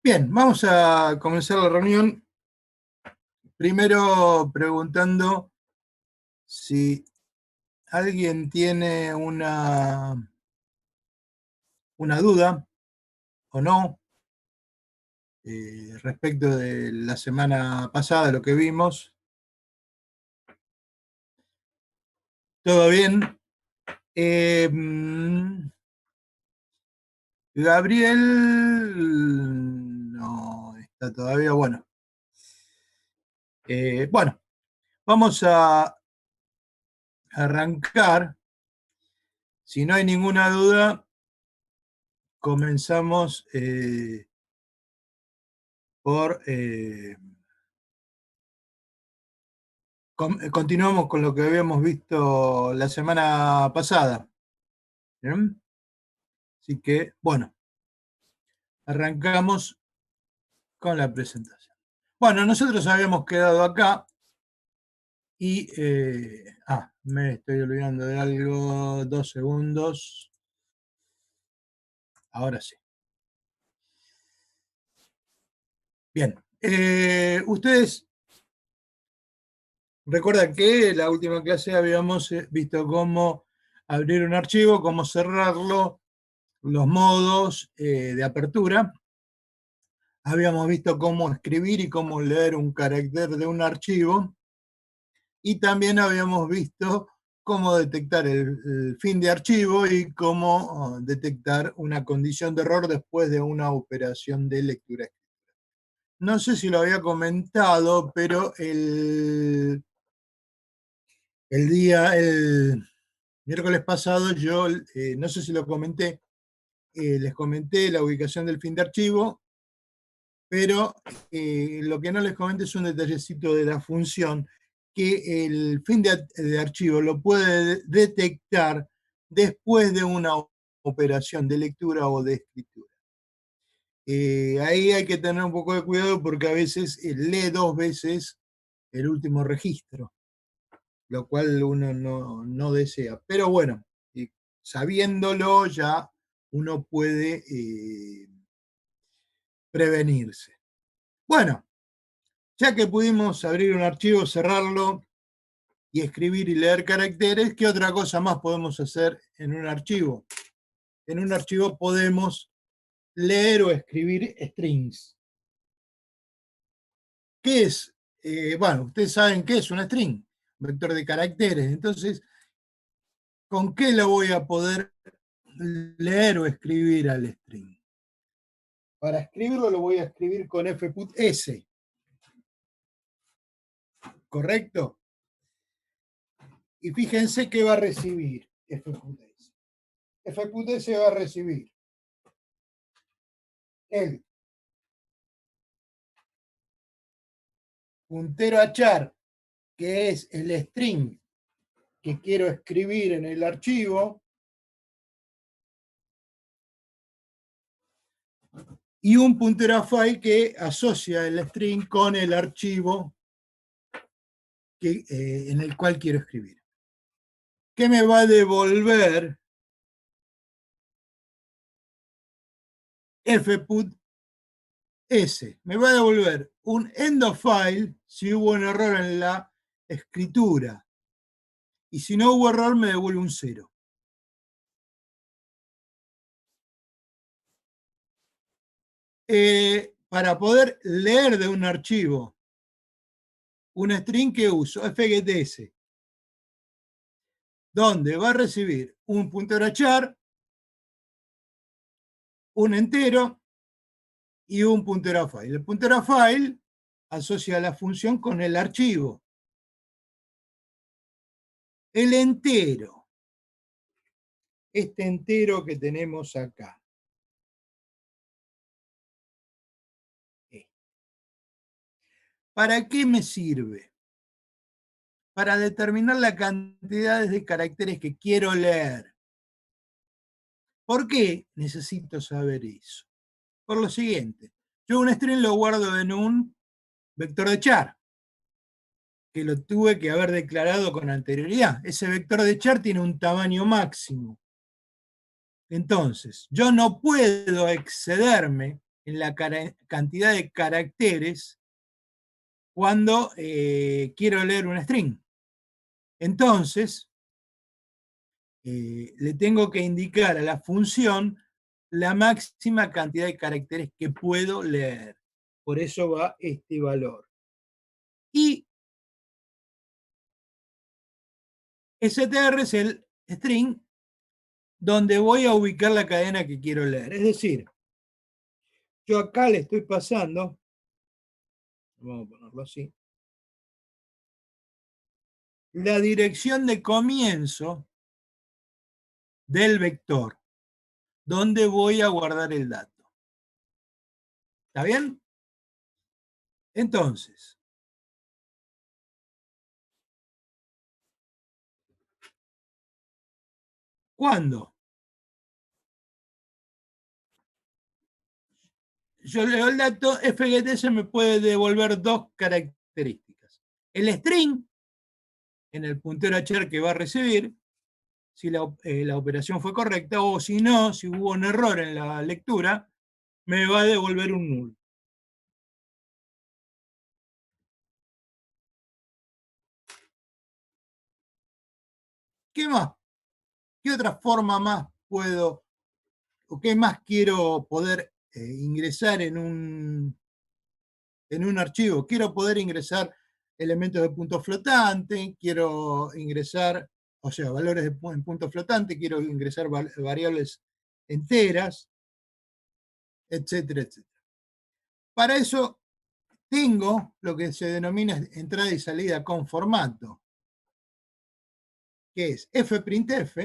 Bien, vamos a comenzar la reunión. Primero preguntando si alguien tiene una duda o no respecto de la semana pasada, lo que vimos. ¿Todo bien? Gabriel no está todavía. Bueno, vamos a arrancar. Si no hay ninguna duda, comenzamos continuamos con lo que habíamos visto la semana pasada. ¿Bien? Así que, bueno, arrancamos con la presentación. Bueno, nosotros habíamos quedado acá y... me estoy olvidando de algo. 2 segundos. Ahora sí. Bien. Ustedes recuerdan que en la última clase habíamos visto cómo abrir un archivo, cómo cerrarlo, los modos de apertura. Habíamos visto cómo escribir y cómo leer un carácter de un archivo, y también habíamos visto cómo detectar el fin de archivo y cómo detectar una condición de error después de una operación de lectura. No sé si lo había comentado, pero el miércoles pasado yo, no sé si lo comenté, les comenté la ubicación del fin de archivo, pero lo que no les comenté es un detallecito de la función, que el fin de archivo lo puede detectar después de una operación de lectura o de escritura. Ahí hay que tener un poco de cuidado porque a veces lee 2 veces el último registro, lo cual uno no desea. Pero bueno, sabiéndolo ya uno puede prevenirse. Bueno, ya que pudimos abrir un archivo, cerrarlo y escribir y leer caracteres, ¿qué otra cosa más podemos hacer en un archivo? En un archivo podemos leer o escribir strings. ¿Qué es? Bueno, ustedes saben qué es un string, un vector de caracteres. Entonces, ¿con qué lo voy a poder leer o escribir al string? Para escribirlo lo voy a escribir con fputs, ¿correcto? Y fíjense qué va a recibir fputs. Fputs va a recibir el puntero a char, que es el string que quiero escribir en el archivo, y un puntero a file que asocia el string con el archivo en el cual quiero escribir. ¿Qué me va a devolver fput S? Me va a devolver un end of file si hubo un error en la escritura, y si no hubo error me devuelve un 0. Para poder leer de un archivo un string que uso, fgets, donde va a recibir un puntero a char, un entero y un puntero a file. El puntero a file asocia la función con el archivo. El entero, este entero que tenemos acá, ¿para qué me sirve? Para determinar la cantidad de caracteres que quiero leer. ¿Por qué necesito saber eso? Por lo siguiente, yo un string lo guardo en un vector de char, que lo tuve que haber declarado con anterioridad. Ese vector de char tiene un tamaño máximo. Entonces, yo no puedo excederme en la cantidad de caracteres cuando quiero leer un string. Entonces, le tengo que indicar a la función la máxima cantidad de caracteres que puedo leer. Por eso va este valor. Y str es el string donde voy a ubicar la cadena que quiero leer. Es decir, yo acá le estoy pasando, vamos a ponerlo así, la dirección de comienzo del vector, donde voy a guardar el dato. ¿Está bien? Entonces, cuando yo leo el dato, fgt me puede devolver dos características. El string, en el puntero HR que va a recibir, si la operación fue correcta, o si no, si hubo un error en la lectura, me va a devolver un null. ¿Qué más? ¿Qué otra forma más puedo, o qué más quiero poder ingresar en un archivo? Quiero poder ingresar elementos de punto flotante, quiero ingresar, o sea, valores en punto flotante, quiero ingresar variables enteras, etcétera, etcétera. Para eso tengo lo que se denomina entrada y salida con formato, que es fprintf,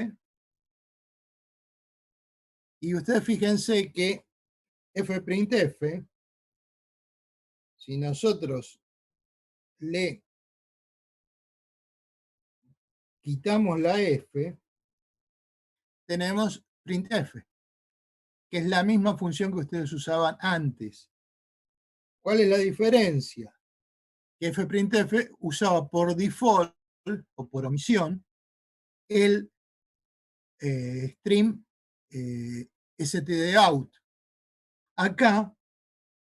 y ustedes fíjense que fprintf, si nosotros le quitamos la f, tenemos printf, que es la misma función que ustedes usaban antes. ¿Cuál es la diferencia? Que fprintf usaba por default o por omisión el stream stdout. Acá,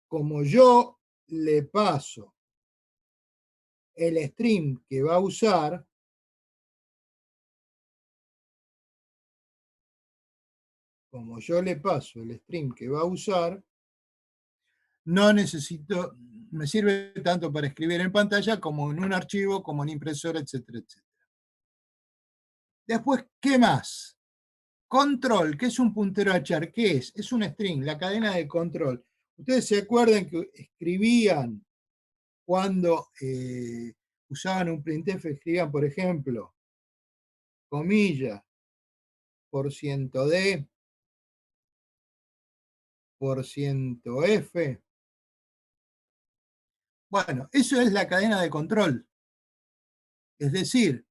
como yo le paso el stream que va a usar, como yo le paso el stream que va a usar, no necesito, me sirve tanto para escribir en pantalla como en un archivo, como en impresora, etcétera, etcétera. Después, ¿qué más? Control, ¿qué es un puntero a char? ¿Qué es? Es un string, la cadena de control. Ustedes se acuerdan que escribían cuando usaban un printf, escribían, por ejemplo, comilla, %d, %f. Bueno, eso es la cadena de control. Es decir,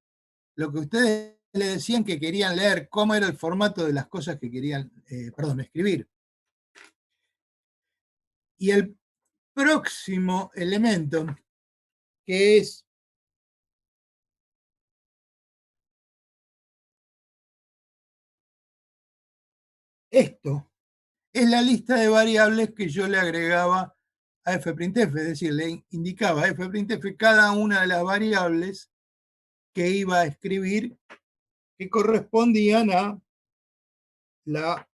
lo que ustedes le decían que querían leer, cómo era el formato de las cosas que querían, escribir. Y el próximo elemento, que es esto, es la lista de variables que yo le agregaba a fprintf, es decir, le indicaba a fprintf cada una de las variables que iba a escribir que correspondían a la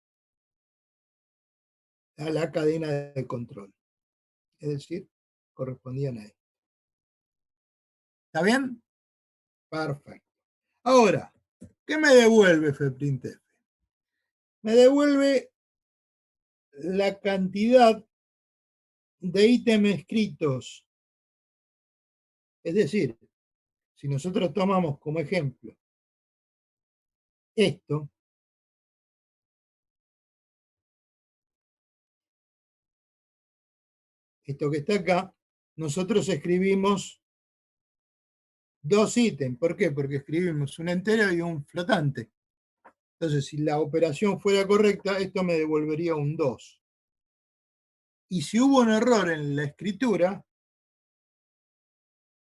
cadena de control. Es decir, correspondían a esto. ¿Está bien? Perfecto. Ahora, ¿qué me devuelve fprintf? Me devuelve la cantidad de ítems escritos. Es decir, si nosotros tomamos como ejemplo esto, esto que está acá, nosotros escribimos dos ítems. ¿Por qué? Porque escribimos un entero y un flotante. Entonces, si la operación fuera correcta, esto me devolvería un 2. Y si hubo un error en la escritura,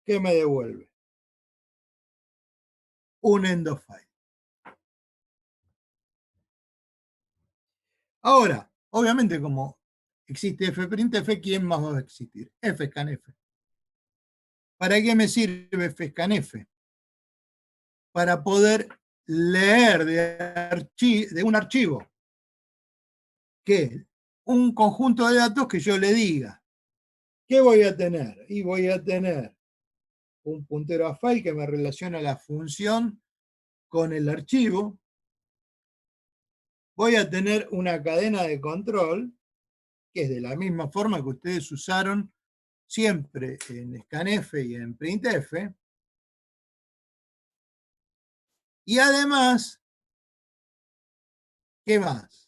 ¿qué me devuelve? Un end of file. Ahora, obviamente, como existe fprintf, ¿quién más va a existir? fscanf. ¿Para qué me sirve fscanf? Para poder leer de un archivo que un conjunto de datos que yo le diga. ¿Qué voy a tener? Y voy a tener un puntero a file que me relaciona la función con el archivo. Voy a tener una cadena de control, que es de la misma forma que ustedes usaron siempre en scanf y en printf. Y además, ¿qué más?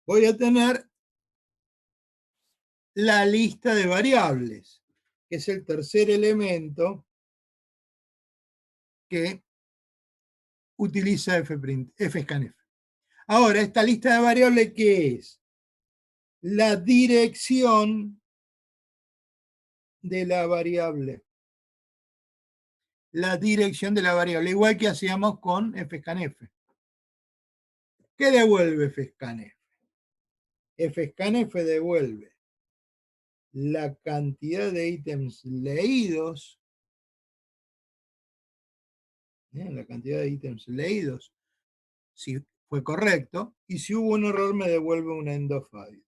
Voy a tener la lista de variables, que es el tercer elemento que utiliza fscanf. Ahora, esta lista de variables, ¿qué es? La dirección de la variable. La dirección de la variable, igual que hacíamos con fscanf. ¿Qué devuelve fscanf? Fscanf devuelve la cantidad de ítems leídos, la cantidad de ítems leídos, si fue correcto, y si hubo un error me devuelve un end of file.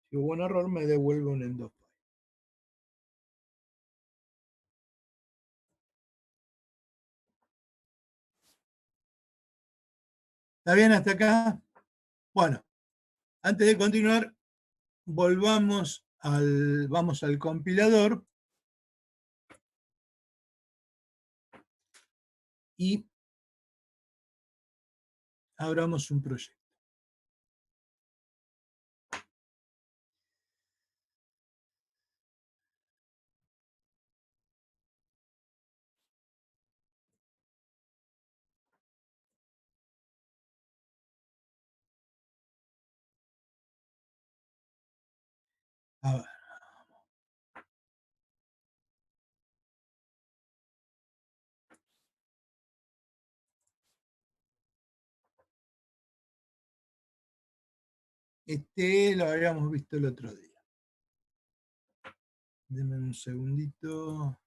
Si hubo un error me devuelve un end of file. ¿Está bien hasta acá? Bueno, antes de continuar, vamos al compilador y abramos un proyecto. A ver. Este lo habíamos visto el otro día. Denme un segundito.